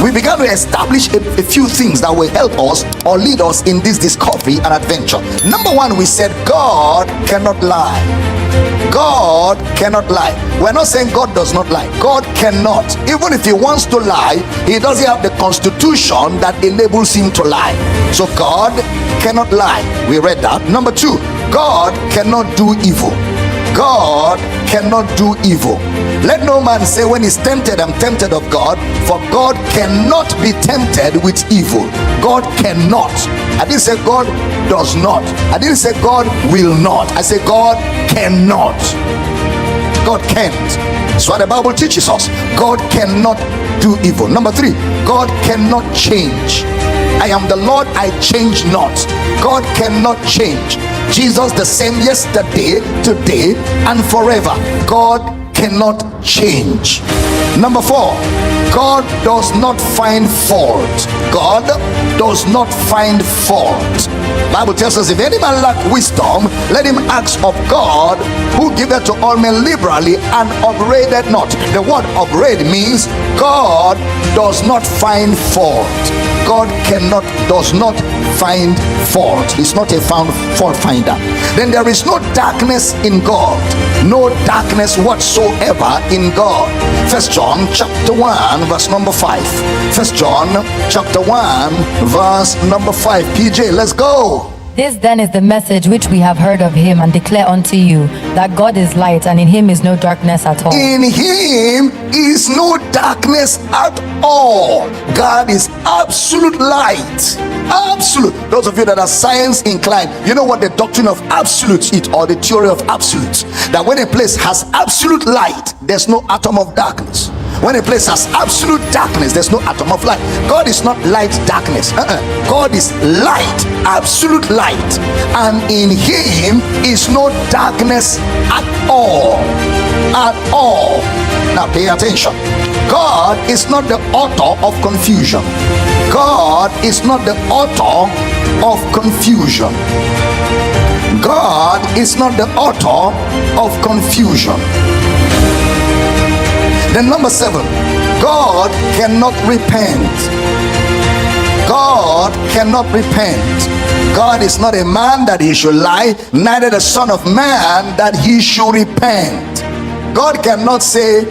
we began to establish a few things that will help us or lead us in this discovery and adventure. Number one, we said God cannot lie. God cannot lie. We're not saying God does not lie. God cannot. Even if he wants to lie, he doesn't have the constitution that enables him to lie. So God cannot lie. We read that. Number two, God cannot do evil. God cannot do evil. Let no man say when he's tempted, I'm tempted of God, for God cannot be tempted with evil. God cannot. I didn't say God does not. I didn't say God will not. I say God cannot. God can't. That's what the Bible teaches us. God cannot do evil. Number three, God cannot change. I am the Lord, I change not. God cannot change. Jesus the same yesterday, today, and forever. God cannot change. Number four, God does not find fault. God does not find fault. Bible tells us, if any man lack wisdom, let him ask of God, who giveth to all men liberally and upbraideth not. The word upbraid means God does not find fault. God does not find fault. He's not a fault finder. Then there is no darkness in God. No darkness whatsoever in God. First John chapter 1 verse number 5. First John chapter 1 verse number 5. PJ, let's go. This then is the message which we have heard of him and declare unto you, that God is light, and in him is no darkness at all. In him is no darkness at all. God is absolute light. Absolute. Those of you that are science inclined, you know what the doctrine of absolutes is, or the theory of absolutes. That when a place has absolute light, there's no atom of darkness. When a place has absolute darkness, there's no atom of light. God is not light, darkness. God is light, absolute light, and in him is no darkness at all. At all. Now pay attention. God is not the author of confusion. God is not the author of confusion. God is not the author of confusion. Then number 7, God cannot repent. God cannot repent. God is not a man that he should lie, neither the son of man that he should repent. God cannot say,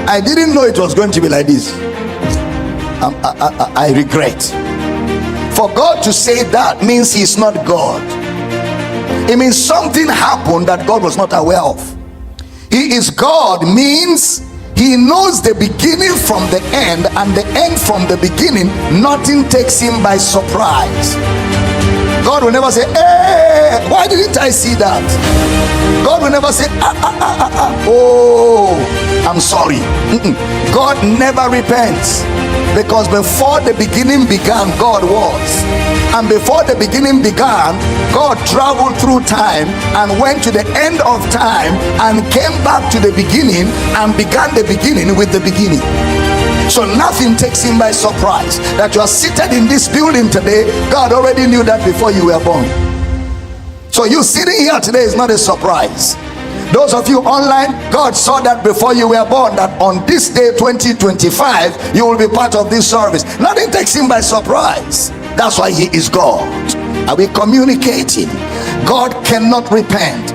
I didn't know it was going to be like this. I regret. For God to say that means he's not God. It means something happened that God was not aware of. He is God means he knows the beginning from the end, and the end from the beginning. Nothing takes him by surprise. God will never say, hey, why didn't I see that? God will never say, oh, I'm sorry. God never repents, because before the beginning began, God was. And before the beginning began, God traveled through time and went to the end of time and came back to the beginning and began the beginning with the beginning. So nothing takes him by surprise. That you are seated in this building today, God already knew that before you were born. So you sitting here today is not a surprise. Those of you online, God saw that before you were born, that on this day 2025 you will be part of this service. Nothing takes him by surprise. That's why he is God. Are we communicating? God cannot repent.